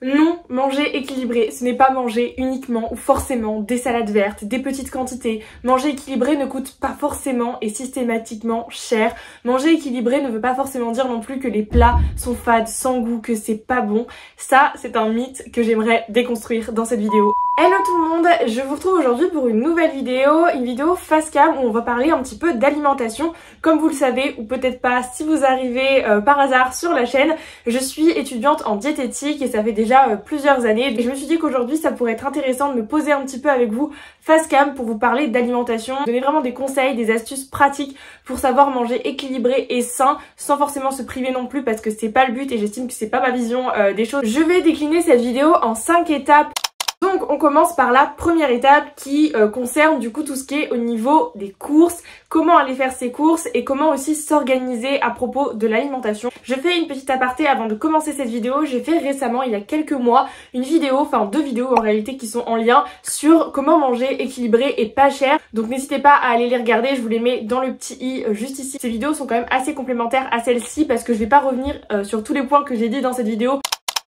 Non, manger équilibré, ce n'est pas manger uniquement ou forcément des salades vertes, des petites quantités. Manger équilibré ne coûte pas forcément et systématiquement cher. Manger équilibré ne veut pas forcément dire non plus que les plats sont fades, sans goût, que c'est pas bon. Ça, c'est un mythe que j'aimerais déconstruire dans cette vidéo. Hello tout le monde, je vous retrouve aujourd'hui pour une nouvelle vidéo face cam où on va parler un petit peu d'alimentation. Comme vous le savez, ou peut-être pas si vous arrivez par hasard sur la chaîne, je suis étudiante en diététique et ça fait déjà plusieurs années. Et je me suis dit qu'aujourd'hui ça pourrait être intéressant de me poser un petit peu avec vous face cam pour vous parler d'alimentation, donner vraiment des conseils, des astuces pratiques pour savoir manger équilibré et sain sans forcément se priver non plus parce que c'est pas le but et j'estime que c'est pas ma vision des choses. Je vais décliner cette vidéo en 5 étapes. Donc on commence par la première étape qui concerne du coup tout ce qui est au niveau des courses, comment aller faire ses courses et comment aussi s'organiser à propos de l'alimentation. Je fais une petite aparté avant de commencer cette vidéo. J'ai fait récemment, il y a quelques mois, une vidéo, enfin 2 vidéos en réalité qui sont en lien sur comment manger équilibré et pas cher. Donc n'hésitez pas à aller les regarder, je vous les mets dans le petit i juste ici. Ces vidéos sont quand même assez complémentaires à celle-ci parce que je vais pas revenir sur tous les points que j'ai dit dans cette vidéo.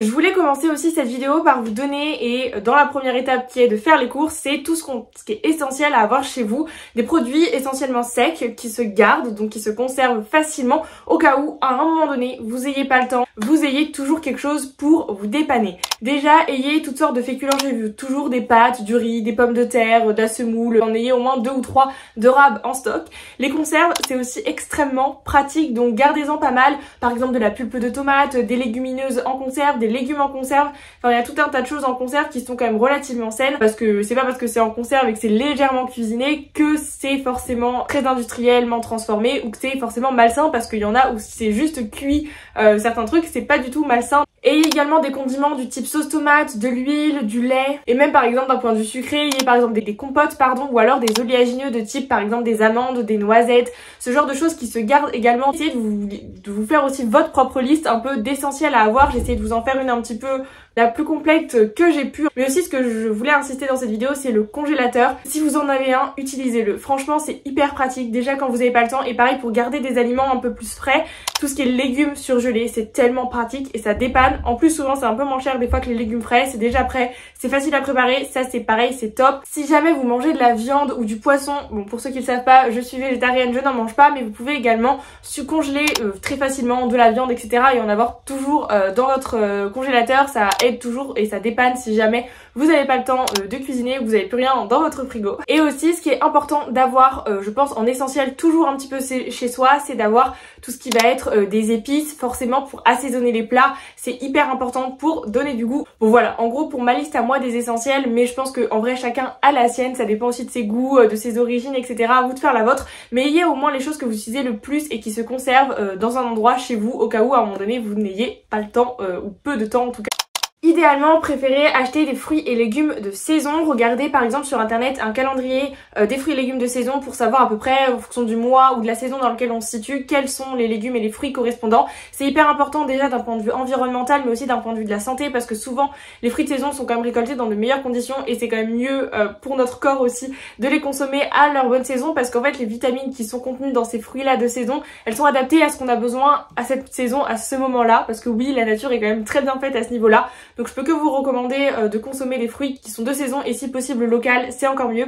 Je voulais commencer aussi cette vidéo par vous donner, et dans la première étape qui est de faire les courses, c'est tout ce qui est essentiel à avoir chez vous. Des produits essentiellement secs qui se gardent, donc qui se conservent facilement au cas où à un moment donné vous ayez pas le temps, vous ayez toujours quelque chose pour vous dépanner. Déjà, ayez toutes sortes de féculents, j'ai vu toujours des pâtes, du riz, des pommes de terre, de la semoule, en ayez au moins 2 ou 3 de rab en stock. Les conserves, c'est aussi extrêmement pratique, donc gardez-en pas mal. Par exemple de la pulpe de tomate, des légumineuses en conserve, des légumes en conserve, enfin il y a tout un tas de choses en conserve qui sont quand même relativement saines parce que c'est pas parce que c'est en conserve et que c'est légèrement cuisiné que c'est forcément très industriellement transformé ou que c'est forcément malsain, parce qu'il y en a où c'est juste cuit certains trucs, c'est pas du tout malsain. Et également des condiments du type sauce tomate, de l'huile, du lait, et même par exemple d'un point de vue sucré, il y a par exemple des compotes ou alors des oléagineux de type par exemple des amandes, des noisettes, ce genre de choses qui se gardent également. Essayez de vous faire aussi votre propre liste un peu d'essentiels à avoir. J'ai essayé de vous en faire une un petit peu la plus complète que j'ai pu. Mais aussi ce que je voulais insister dans cette vidéo, c'est le congélateur. Si vous en avez un, utilisez-le. Franchement, c'est hyper pratique déjà quand vous n'avez pas le temps. Et pareil pour garder des aliments un peu plus frais. Tout ce qui est légumes surgelés, c'est tellement pratique et ça dépanne. En plus, souvent, c'est un peu moins cher des fois que les légumes frais. C'est déjà prêt, c'est facile à préparer. Ça, c'est pareil, c'est top. Si jamais vous mangez de la viande ou du poisson, bon, pour ceux qui ne le savent pas, je suis végétarienne, je n'en mange pas, mais vous pouvez également congeler très facilement de la viande, etc. et en avoir toujours dans votre congélateur. Ça aide toujours et ça dépanne si jamais vous n'avez pas le temps de cuisiner, vous n'avez plus rien dans votre frigo. Et aussi ce qui est important d'avoir, je pense en essentiel toujours un petit peu chez soi, c'est d'avoir tout ce qui va être des épices, forcément pour assaisonner les plats, c'est hyper important pour donner du goût. Bon voilà, en gros pour ma liste à moi des essentiels, mais je pense que en vrai chacun a la sienne, ça dépend aussi de ses goûts, de ses origines, etc. À vous de faire la vôtre, mais ayez au moins les choses que vous utilisez le plus et qui se conservent dans un endroit chez vous au cas où à un moment donné vous n'ayez pas le temps ou peu de temps en tout cas. Idéalement, préférez acheter des fruits et légumes de saison. Regardez par exemple sur internet un calendrier des fruits et légumes de saison pour savoir à peu près en fonction du mois ou de la saison dans lequel on se situe quels sont les légumes et les fruits correspondants. C'est hyper important déjà d'un point de vue environnemental mais aussi d'un point de vue de la santé parce que souvent les fruits de saison sont quand même récoltés dans de meilleures conditions et c'est quand même mieux pour notre corps aussi de les consommer à leur bonne saison parce qu'en fait les vitamines qui sont contenues dans ces fruits là de saison, elles sont adaptées à ce qu'on a besoin à cette saison, à ce moment là, parce que oui la nature est quand même très bien faite à ce niveau là. Donc je peux que vous recommander de consommer des fruits qui sont de saison et si possible local, c'est encore mieux.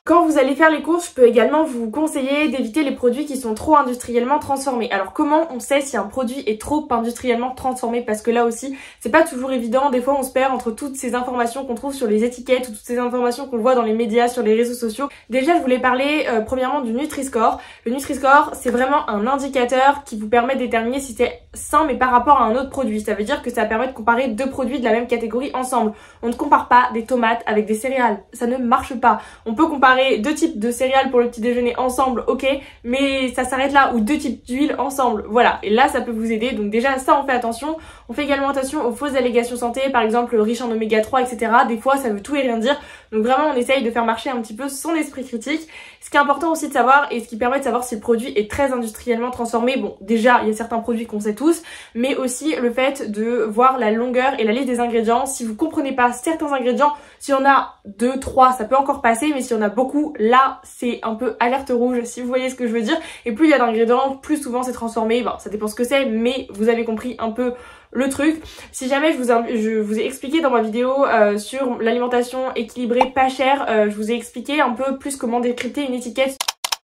Quand vous allez faire les courses, je peux également vous conseiller d'éviter les produits qui sont trop industriellement transformés. Alors comment on sait si un produit est trop industriellement transformé? Parce que là aussi, c'est pas toujours évident. Des fois, on se perd entre toutes ces informations qu'on trouve sur les étiquettes ou toutes ces informations qu'on voit dans les médias, sur les réseaux sociaux. Déjà, je voulais parler premièrement du Nutri-Score. Le Nutri-Score, c'est vraiment un indicateur qui vous permet de déterminer si c'est sain mais par rapport à un autre produit. Ça veut dire que ça permet de comparer 2 produits de la même catégorie ensemble. On ne compare pas des tomates avec des céréales. Ça ne marche pas. On peut comparer 2 types de céréales pour le petit déjeuner ensemble, ok, mais ça s'arrête là, ou 2 types d'huile ensemble, voilà, et là ça peut vous aider. Donc déjà ça on fait attention. On fait également attention aux fausses allégations santé, par exemple riche en oméga 3, etc. Des fois ça veut tout et rien dire, donc vraiment on essaye de faire marcher un petit peu son esprit critique. Ce qui est important aussi de savoir, et ce qui permet de savoir si le produit est très industriellement transformé, bon déjà il y a certains produits qu'on sait tous, mais aussi le fait de voir la longueur et la liste des ingrédients. Si vous comprenez pas certains ingrédients, si on a 2, 3, ça peut encore passer, mais si on a beaucoup, là c'est un peu alerte rouge, si vous voyez ce que je veux dire. Et plus il y a d'ingrédients, plus souvent c'est transformé, bon ça dépend ce que c'est, mais vous avez compris un peu le truc. Si jamais je vous ai expliqué dans ma vidéo sur l'alimentation équilibrée pas chère, je vous ai expliqué un peu plus comment décrypter une étiquette.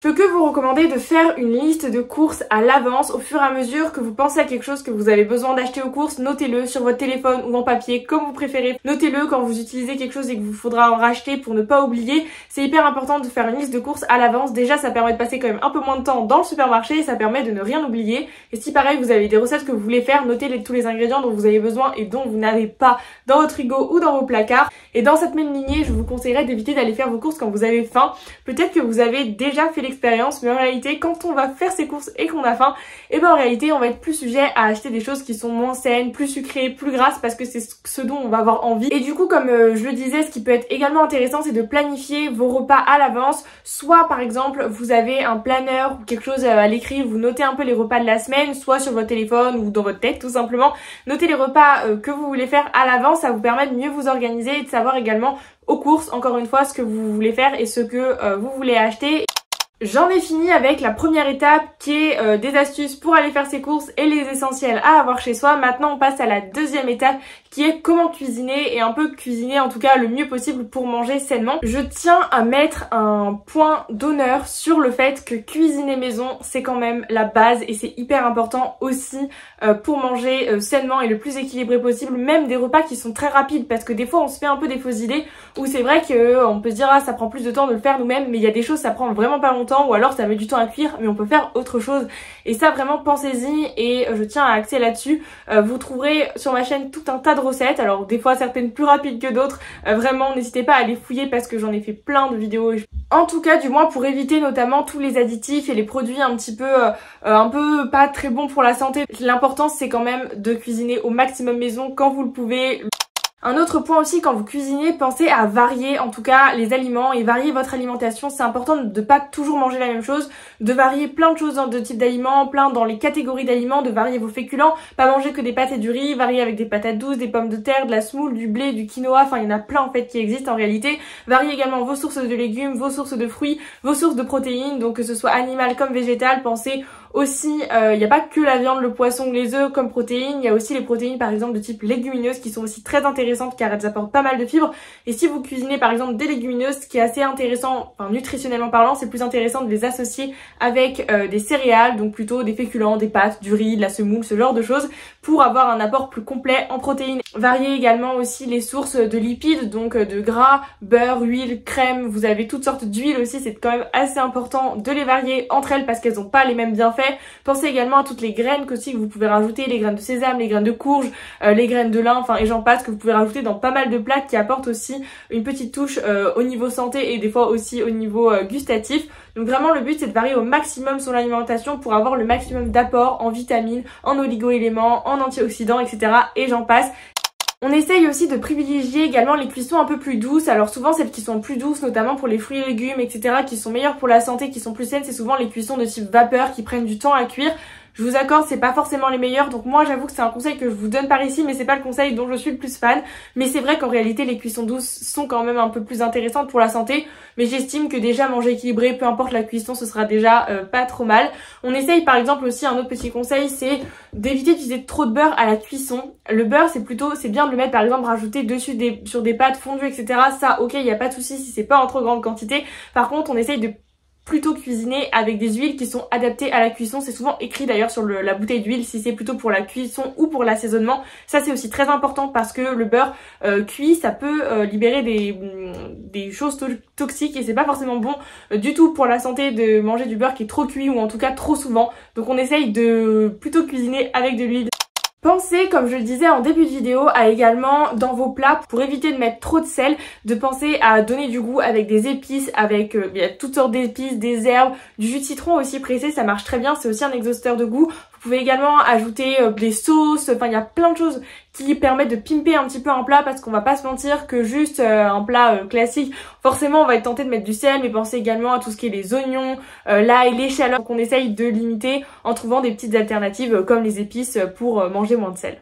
Je peux que vous recommander de faire une liste de courses à l'avance au fur et à mesure que vous pensez à quelque chose que vous avez besoin d'acheter aux courses. Notez-le sur votre téléphone ou en papier, comme vous préférez. Notez-le quand vous utilisez quelque chose et que vous faudra en racheter pour ne pas oublier. C'est hyper important de faire une liste de courses à l'avance. Déjà, ça permet de passer quand même un peu moins de temps dans le supermarché et ça permet de ne rien oublier. Et si pareil, vous avez des recettes que vous voulez faire, notez tous les ingrédients dont vous avez besoin et dont vous n'avez pas dans votre frigo ou dans vos placards. Et dans cette même lignée, je vous conseillerais d'éviter d'aller faire vos courses quand vous avez faim. Peut-être que vous avez déjà fait expérience, mais en réalité quand on va faire ses courses et qu'on a faim, et ben en réalité on va être plus sujet à acheter des choses qui sont moins saines, plus sucrées, plus grasses parce que c'est ce dont on va avoir envie. Et du coup, comme je le disais, ce qui peut être également intéressant, c'est de planifier vos repas à l'avance. Soit par exemple vous avez un planeur ou quelque chose à l'écrit, vous notez un peu les repas de la semaine, soit sur votre téléphone ou dans votre tête tout simplement. Notez les repas que vous voulez faire à l'avance, ça vous permet de mieux vous organiser et de savoir également aux courses, encore une fois, ce que vous voulez faire et ce que vous voulez acheter. J'en ai fini avec la première étape qui est des astuces pour aller faire ses courses et les essentiels à avoir chez soi. Maintenant on passe à la deuxième étape qui est comment cuisiner et un peu cuisiner en tout cas le mieux possible pour manger sainement. Je tiens à mettre un point d'honneur sur le fait que cuisiner maison c'est quand même la base et c'est hyper important aussi pour manger sainement et le plus équilibré possible, même des repas qui sont très rapides parce que des fois on se fait un peu des fausses idées où c'est vrai qu'on peut se dire ah ça prend plus de temps de le faire nous-mêmes, mais il y a des choses ça prend vraiment pas longtemps ou alors ça met du temps à cuire mais on peut faire autre chose et ça vraiment pensez-y et je tiens à axer là-dessus. Vous trouverez sur ma chaîne tout un tas de recettes, alors des fois certaines plus rapides que d'autres, vraiment n'hésitez pas à les fouiller parce que j'en ai fait plein de vidéos. En tout cas du moins pour éviter notamment tous les additifs et les produits un peu pas très bons pour la santé. L'important c'est quand même de cuisiner au maximum maison quand vous le pouvez. Un autre point aussi, quand vous cuisinez, pensez à varier en tout cas les aliments et varier votre alimentation. C'est important de pas toujours manger la même chose, de varier plein de choses de type d'aliments, plein dans les catégories d'aliments, de varier vos féculents, pas manger que des pâtes et du riz, varier avec des patates douces, des pommes de terre, de la semoule, du blé, du quinoa, enfin il y en a plein en fait qui existent en réalité. Variez également vos sources de légumes, vos sources de fruits, vos sources de protéines, donc que ce soit animal comme végétal, pensez aussi, il n'y a pas que la viande, le poisson ou les œufs comme protéines, il y a aussi les protéines par exemple de type légumineuses qui sont aussi très intéressantes car elles apportent pas mal de fibres. Et si vous cuisinez par exemple des légumineuses, ce qui est assez intéressant, enfin nutritionnellement parlant, c'est plus intéressant de les associer avec des céréales, donc plutôt des féculents, des pâtes, du riz, de la semoule, ce genre de choses, pour avoir un apport plus complet en protéines. Variez également aussi les sources de lipides, donc de gras, beurre, huile, crème, vous avez toutes sortes d'huiles aussi, c'est quand même assez important de les varier entre elles parce qu'elles n'ont pas les mêmes bienfaits. Pensez également à toutes les graines que vous pouvez rajouter, les graines de sésame, les graines de courge, les graines de lin, enfin et j'en passe, que vous pouvez rajouter dans pas mal de plats qui apportent aussi une petite touche au niveau santé et des fois aussi au niveau gustatif. Donc vraiment le but c'est de varier au maximum son alimentation pour avoir le maximum d'apport en vitamines, en oligo-éléments, en antioxydants, etc. et j'en passe. On essaye aussi de privilégier également les cuissons un peu plus douces. Alors souvent celles qui sont plus douces, notamment pour les fruits et légumes, etc., qui sont meilleures pour la santé, qui sont plus saines, c'est souvent les cuissons de type vapeur qui prennent du temps à cuire. Je vous accorde, c'est pas forcément les meilleurs, donc moi j'avoue que c'est un conseil que je vous donne par ici, mais c'est pas le conseil dont je suis le plus fan. Mais c'est vrai qu'en réalité les cuissons douces sont quand même un peu plus intéressantes pour la santé, mais j'estime que déjà manger équilibré, peu importe la cuisson, ce sera déjà pas trop mal. On essaye par exemple aussi, un autre petit conseil, c'est d'éviter d'utiliser trop de beurre à la cuisson. Le beurre c'est bien de le mettre par exemple rajouter dessus sur des pâtes fondues, etc. Ça ok, il n'y a pas de souci si c'est pas en trop grande quantité. Par contre on essaye de plutôt cuisiner avec des huiles qui sont adaptées à la cuisson. C'est souvent écrit d'ailleurs sur la bouteille d'huile si c'est plutôt pour la cuisson ou pour l'assaisonnement. Ça c'est aussi très important parce que le beurre cuit ça peut libérer des choses toxiques et c'est pas forcément bon du tout pour la santé de manger du beurre qui est trop cuit ou en tout cas trop souvent. Donc on essaye de plutôt cuisiner avec de l'huile. Pensez, comme je le disais en début de vidéo, à également dans vos plats, pour éviter de mettre trop de sel, de penser à donner du goût avec des épices, avec il y a toutes sortes d'épices, des herbes, du jus de citron aussi pressé, ça marche très bien, c'est aussi un exhausteur de goût. Vous pouvez également ajouter des sauces, enfin il y a plein de choses qui permettent de pimper un petit peu un plat parce qu'on va pas se mentir que juste un plat classique, forcément on va être tenté de mettre du sel, mais pensez également à tout ce qui est les oignons, l'ail, l'échalote, qu'on essaye de limiter en trouvant des petites alternatives comme les épices pour manger moins de sel.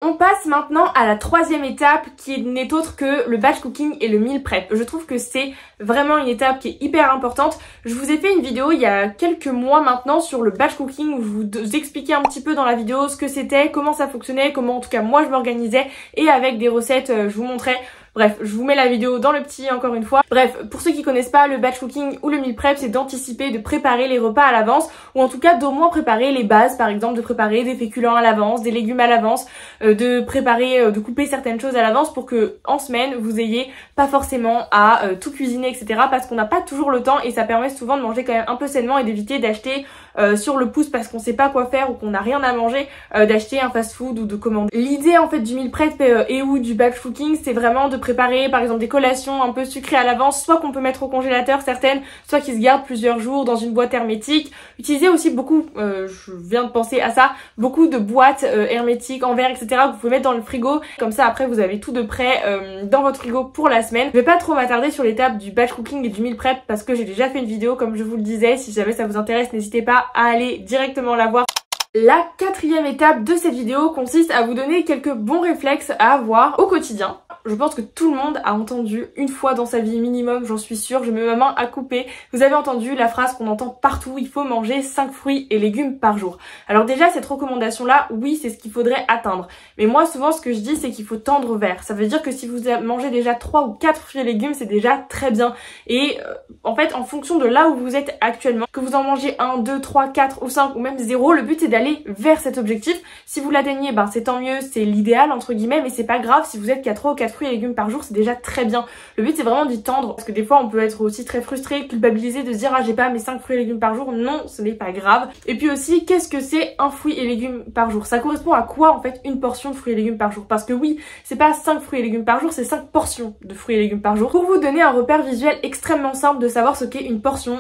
On passe maintenant à la troisième étape qui n'est autre que le batch cooking et le meal prep. Je trouve que c'est vraiment une étape qui est hyper importante. Je vous ai fait une vidéo il y a quelques mois maintenant sur le batch cooking où je vous expliquais un petit peu dans la vidéo ce que c'était, comment ça fonctionnait, comment en tout cas moi je m'organisais et avec des recettes je vous montrais. Bref, je vous mets la vidéo dans le petit encore une fois. Bref, pour ceux qui connaissent pas, le batch cooking ou le meal prep, c'est d'anticiper, de préparer les repas à l'avance ou en tout cas d'au moins préparer les bases, par exemple de préparer des féculents à l'avance, des légumes à l'avance, de préparer, de couper certaines choses à l'avance pour que en semaine vous ayez pas forcément à tout cuisiner, etc. parce qu'on n'a pas toujours le temps et ça permet souvent de manger quand même un peu sainement et d'éviter d'acheter sur le pouce parce qu'on sait pas quoi faire ou qu'on n'a rien à manger, d'acheter un fast food ou de commander. L'idée en fait du meal prep et ou du batch cooking, c'est vraiment de préparer par exemple des collations un peu sucrées à l'avance, soit qu'on peut mettre au congélateur certaines, soit qui se gardent plusieurs jours dans une boîte hermétique. Utilisez aussi beaucoup, je viens de penser à ça, beaucoup de boîtes hermétiques en verre, etc. que vous pouvez mettre dans le frigo, comme ça après vous avez tout de prêt dans votre frigo pour la semaine. Je vais pas trop m'attarder sur l'étape du batch cooking et du meal prep parce que j'ai déjà fait une vidéo comme je vous le disais. Si jamais ça vous intéresse, n'hésitez pas à aller directement la voir. La quatrième étape de cette vidéo consiste à vous donner quelques bons réflexes à avoir au quotidien. Je pense que tout le monde a entendu une fois dans sa vie minimum, j'en suis sûre, je mets ma main à couper. Vous avez entendu la phrase qu'on entend partout, il faut manger 5 fruits et légumes par jour. Alors déjà cette recommandation là, oui c'est ce qu'il faudrait atteindre. Mais moi souvent ce que je dis c'est qu'il faut tendre vers. Ça veut dire que si vous mangez déjà 3 ou 4 fruits et légumes c'est déjà très bien. Et en fait en fonction de là où vous êtes actuellement, que vous en mangez 1, 2, 3, 4 ou 5 ou même 0, le but c'est d'aller vers cet objectif. Si vous l'atteignez, ben c'est tant mieux, c'est l'idéal entre guillemets, mais c'est pas grave si vous êtes qu'à 3 ou 4 fruits et légumes par jour, c'est déjà très bien. Le but c'est vraiment d'y tendre, parce que des fois on peut être aussi très frustré, culpabilisé de se dire ah j'ai pas mes 5 fruits et légumes par jour. Non, ce n'est pas grave. Et puis aussi, qu'est-ce que c'est un fruit et légumes par jour? Ça correspond à quoi en fait une portion de fruits et légumes par jour? Parce que oui, c'est pas 5 fruits et légumes par jour, c'est 5 portions de fruits et légumes par jour. Pour vous donner un repère visuel extrêmement simple de savoir ce qu'est une portion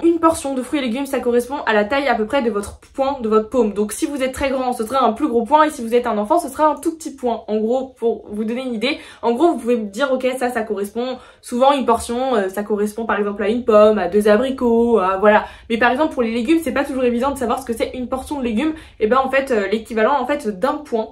de fruits et légumes, ça correspond à la taille à peu près de votre poing, de votre paume. Donc si vous êtes très grand, ce sera un plus gros poing, et si vous êtes un enfant, ce sera un tout petit poing. En gros, pour vous donner une idée, en gros vous pouvez me dire ok ça correspond souvent une portion, ça correspond par exemple à une pomme, à 2 abricots, voilà. Mais par exemple pour les légumes c'est pas toujours évident de savoir ce que c'est une portion de légumes, et ben en fait l'équivalent en fait d'un poing.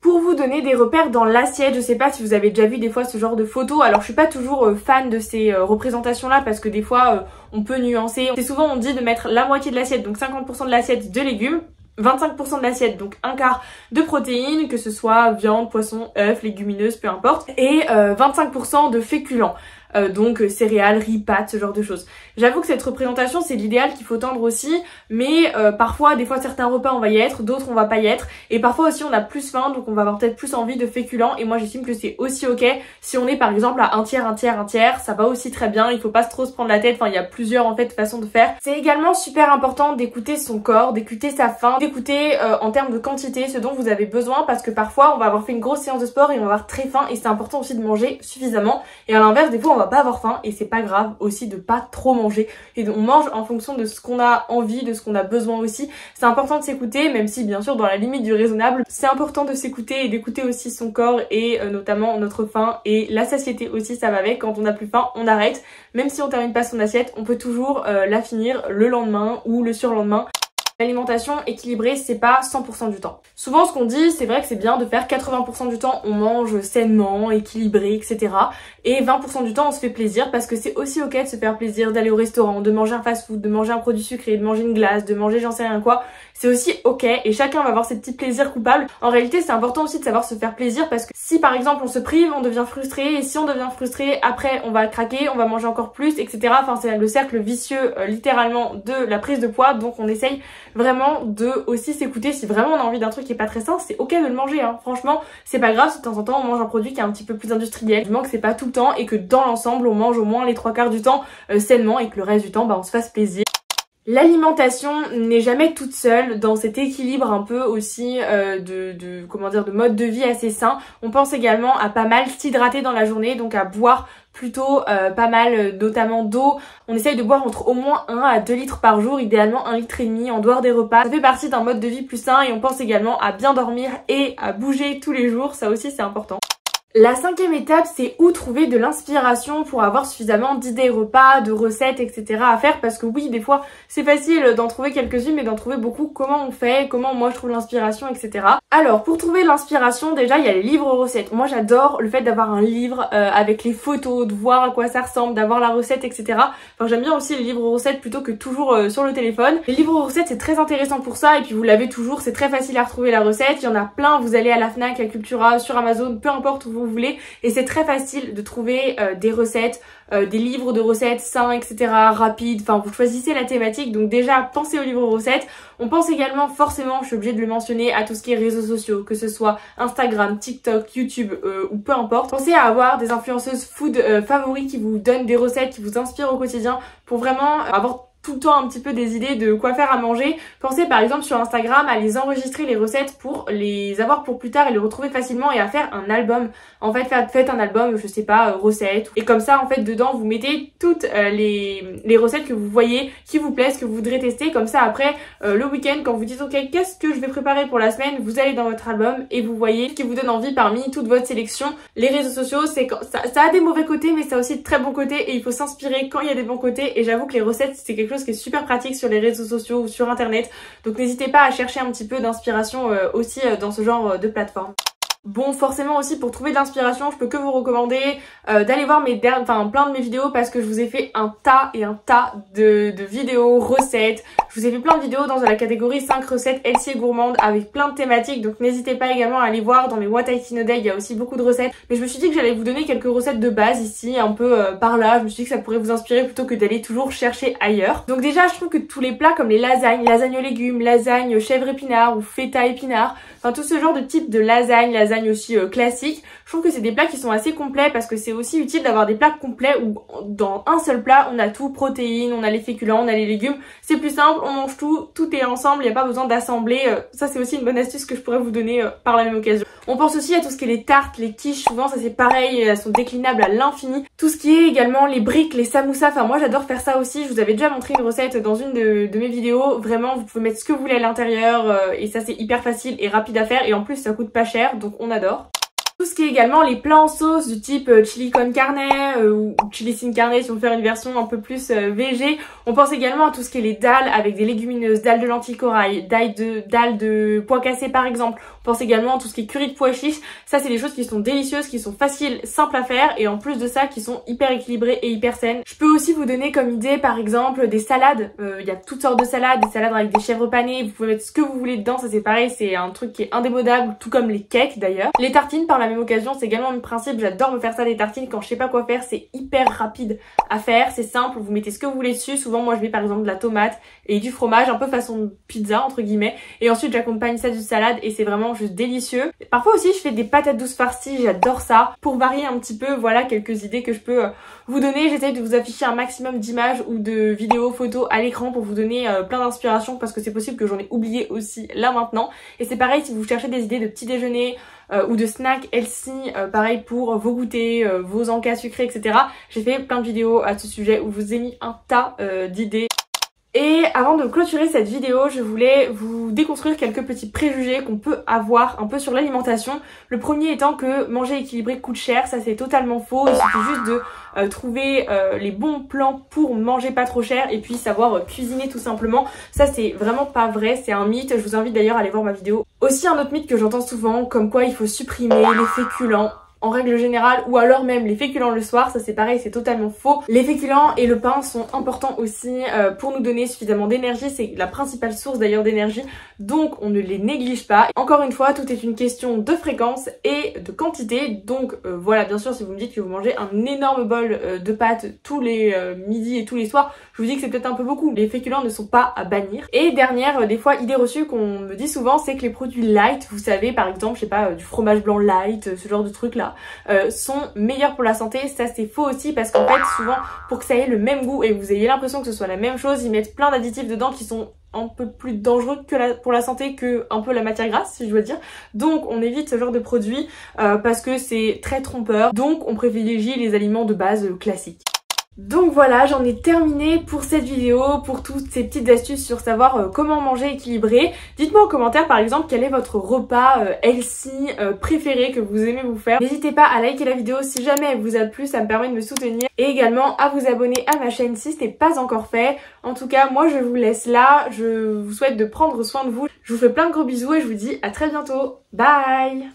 Pour vous donner des repères dans l'assiette, je sais pas si vous avez déjà vu des fois ce genre de photos, alors je suis pas toujours fan de ces représentations là parce que des fois on peut nuancer. C'est souvent on dit de mettre la moitié de l'assiette, donc 50% de l'assiette de légumes, 25% de l'assiette, donc un quart de protéines, que ce soit viande, poisson, œufs, légumineuses, peu importe, et 25% de féculents. Donc céréales, riz, pâtes, ce genre de choses. J'avoue que cette représentation c'est l'idéal qu'il faut tendre aussi, mais parfois, des fois certains repas on va y être, d'autres on va pas y être, et parfois aussi on a plus faim donc on va avoir peut-être plus envie de féculents, et moi j'estime que c'est aussi ok si on est par exemple à un tiers, ça va aussi très bien, il faut pas trop se prendre la tête, enfin il y a plusieurs en fait façons de faire. C'est également super important d'écouter son corps, d'écouter sa faim, d'écouter en termes de quantité ce dont vous avez besoin, parce que parfois on va avoir fait une grosse séance de sport et on va avoir très faim, et c'est important aussi de manger suffisamment, et à l'inverse des fois on va pas avoir faim et c'est pas grave aussi de pas trop manger, et on mange en fonction de ce qu'on a envie, de ce qu'on a besoin aussi. C'est important de s'écouter, même si bien sûr dans la limite du raisonnable, c'est important de s'écouter et d'écouter aussi son corps et notamment notre faim et la satiété aussi, ça va avec. Quand on a plus faim on arrête, même si on termine pas son assiette on peut toujours la finir le lendemain ou le surlendemain. L'alimentation équilibrée c'est pas 100% du temps. Souvent ce qu'on dit c'est vrai que c'est bien de faire 80% du temps on mange sainement, équilibré, etc. Et 20% du temps on se fait plaisir, parce que c'est aussi ok de se faire plaisir, d'aller au restaurant, de manger un fast food, de manger un produit sucré, de manger une glace, de manger j'en sais rien quoi. C'est aussi ok et chacun va avoir ses petits plaisirs coupables. En réalité c'est important aussi de savoir se faire plaisir, parce que si par exemple on se prive on devient frustré, et si on devient frustré après on va craquer, on va manger encore plus, etc. Enfin c'est le cercle vicieux littéralement de la prise de poids. Donc on essaye vraiment de aussi s'écouter. Si vraiment on a envie d'un truc qui est pas très sain, c'est ok de le manger hein. Franchement c'est pas grave si de temps en temps on mange un produit qui est un petit peu plus industriel, du moment que c'est pas tout le temps et que dans l'ensemble on mange au moins les 3/4 du temps sainement, et que le reste du temps bah, on se fasse plaisir. L'alimentation n'est jamais toute seule dans cet équilibre un peu aussi de mode de vie assez sain. On pense également à pas mal s'hydrater dans la journée, donc à boire plutôt pas mal notamment d'eau. On essaye de boire entre au moins 1 à 2 litres par jour, idéalement 1,5 litre en dehors des repas. Ça fait partie d'un mode de vie plus sain, et on pense également à bien dormir et à bouger tous les jours, ça aussi c'est important. La cinquième étape, c'est où trouver de l'inspiration pour avoir suffisamment d'idées repas, de recettes, etc. à faire, parce que oui, des fois, c'est facile d'en trouver quelques-unes, mais d'en trouver beaucoup, comment on fait, comment moi je trouve l'inspiration, etc. Alors, pour trouver l'inspiration, déjà, il y a les livres recettes. Moi, j'adore le fait d'avoir un livre avec les photos, de voir à quoi ça ressemble, d'avoir la recette, etc. Enfin, j'aime bien aussi les livres recettes plutôt que toujours sur le téléphone. Les livres recettes, c'est très intéressant pour ça, et puis vous l'avez toujours, c'est très facile à retrouver la recette. Il y en a plein, vous allez à la Fnac, à Cultura, sur Amazon, peu importe où vous voulez, et c'est très facile de trouver des recettes, des livres de recettes sains, etc., rapides. Enfin, vous choisissez la thématique, donc déjà pensez aux livres recettes. On pense également forcément, je suis obligée de le mentionner, à tout ce qui est réseaux sociaux, que ce soit Instagram, TikTok, YouTube ou peu importe. Pensez à avoir des influenceuses food favoris qui vous donnent des recettes, qui vous inspirent au quotidien, pour vraiment avoir tout le temps un petit peu des idées de quoi faire à manger. Pensez par exemple sur Instagram à les enregistrer les recettes pour les avoir pour plus tard et les retrouver facilement, et à faire un album. En fait, faites un album, je sais pas, recettes. Et comme ça, en fait, dedans, vous mettez toutes les recettes que vous voyez, qui vous plaisent, que vous voudrez tester. Comme ça, après, le week-end, quand vous dites ok, qu'est-ce que je vais préparer pour la semaine, vous allez dans votre album et vous voyez ce qui vous donne envie parmi toute votre sélection. Les réseaux sociaux, c'est ça a des mauvais côtés, mais ça a aussi de très bons côtés, et il faut s'inspirer quand il y a des bons côtés. Et j'avoue que les recettes, c'est quelque chose qui est super pratique sur les réseaux sociaux ou sur internet, donc n'hésitez pas à chercher un petit peu d'inspiration aussi dans ce genre de plateforme. Bon, forcément aussi, pour trouver de l'inspiration, je peux que vous recommander d'aller voir plein de mes vidéos, parce que je vous ai fait un tas de vidéos recettes. Je vous ai fait plein de vidéos dans la catégorie 5 recettes healthy et gourmandes avec plein de thématiques, donc n'hésitez pas également à aller voir. Dans mes What I Eat in a Day, il y a aussi beaucoup de recettes, mais je me suis dit que j'allais vous donner quelques recettes de base ici, un peu par là. Je me suis dit que ça pourrait vous inspirer plutôt que d'aller toujours chercher ailleurs. Donc déjà, je trouve que tous les plats comme les lasagnes aux légumes, lasagne chèvre épinard ou feta épinard, enfin tout ce genre de type de lasagne aussi classique, je trouve que c'est des plats qui sont assez complets, parce que c'est aussi utile d'avoir des plats complets où dans un seul plat on a tout, protéines, on a les féculents, on a les légumes, c'est plus simple, on mange tout est ensemble, il n'y a pas besoin d'assembler. Ça c'est aussi une bonne astuce que je pourrais vous donner par la même occasion. On pense aussi à tout ce qui est les tartes, les quiches, souvent ça c'est pareil, elles sont déclinables à l'infini. Tout ce qui est également les briques, les samoussas, enfin moi j'adore faire ça aussi. Je vous avais déjà montré une recette dans une de mes vidéos. Vraiment, vous pouvez mettre ce que vous voulez à l'intérieur et ça c'est hyper facile et rapide à faire, et en plus ça coûte pas cher, donc on adore. Tout ce qui est également les plats en sauce du type chili con carne ou chili sin carne si on veut faire une version un peu plus végé. On pense également à tout ce qui est les dalles avec des légumineuses, dalles de lentilles corail, dalles de pois cassés par exemple. On pense également à tout ce qui est curry de pois chiches. Ça c'est des choses qui sont délicieuses, qui sont faciles, simples à faire, et en plus de ça qui sont hyper équilibrées et hyper saines. Je peux aussi vous donner comme idée par exemple des salades. Il y a toutes sortes de salades, des salades avec des chèvres panées, vous pouvez mettre ce que vous voulez dedans, ça c'est pareil, c'est un truc qui est indémodable, tout comme les cakes d'ailleurs. Les tartines par la même occasion, c'est également le principe, j'adore me faire ça des tartines quand je sais pas quoi faire, c'est hyper rapide à faire, c'est simple, vous mettez ce que vous voulez dessus. Souvent moi je mets par exemple de la tomate et du fromage, un peu façon pizza entre guillemets, et ensuite j'accompagne ça d'une salade et c'est vraiment juste délicieux. Parfois aussi je fais des patates douces farcies, j'adore ça, pour varier un petit peu. Voilà quelques idées que je peux vous donner. J'essaye de vous afficher un maximum d'images ou de vidéos, photos à l'écran pour vous donner plein d'inspiration, parce que c'est possible que j'en ai oublié aussi là maintenant. Et c'est pareil si vous cherchez des idées de petit déjeuner ou de snacks healthy, pareil pour vos goûters, vos encas sucrés, etc. J'ai fait plein de vidéos à ce sujet où je vous ai mis un tas d'idées. Et avant de clôturer cette vidéo, je voulais vous déconstruire quelques petits préjugés qu'on peut avoir un peu sur l'alimentation. Le premier étant que manger équilibré coûte cher, ça c'est totalement faux. Il suffit juste de trouver les bons plans pour manger pas trop cher et puis savoir cuisiner tout simplement. Ça c'est vraiment pas vrai, c'est un mythe. Je vous invite d'ailleurs à aller voir ma vidéo. Aussi un autre mythe que j'entends souvent, comme quoi il faut supprimer les féculents en règle générale, ou alors même les féculents le soir. Ça c'est pareil, c'est totalement faux. Les féculents et le pain sont importants aussi pour nous donner suffisamment d'énergie, c'est la principale source d'ailleurs d'énergie, donc on ne les néglige pas. Encore une fois, tout est une question de fréquence et de quantité, donc voilà, bien sûr si vous me dites que vous mangez un énorme bol de pâtes tous les midis et tous les soirs, je vous dis que c'est peut-être un peu beaucoup. Les féculents ne sont pas à bannir. Et dernière, des fois idée reçue qu'on me dit souvent, c'est que les produits light, vous savez par exemple, je sais pas, du fromage blanc light, ce genre de trucs là, sont meilleurs pour la santé. Ça c'est faux aussi, parce qu'en fait souvent pour que ça ait le même goût et que vous ayez l'impression que ce soit la même chose, ils mettent plein d'additifs dedans qui sont un peu plus dangereux que pour la santé que un peu la matière grasse, si je dois dire. Donc on évite ce genre de produits parce que c'est très trompeur. Donc on privilégie les aliments de base classiques. Donc voilà, j'en ai terminé pour cette vidéo, pour toutes ces petites astuces sur savoir comment manger équilibré. Dites-moi en commentaire par exemple quel est votre repas healthy préféré que vous aimez vous faire. N'hésitez pas à liker la vidéo si jamais elle vous a plu, ça me permet de me soutenir. Et également à vous abonner à ma chaîne si ce n'est pas encore fait. En tout cas, moi je vous laisse là, je vous souhaite de prendre soin de vous. Je vous fais plein de gros bisous et je vous dis à très bientôt. Bye!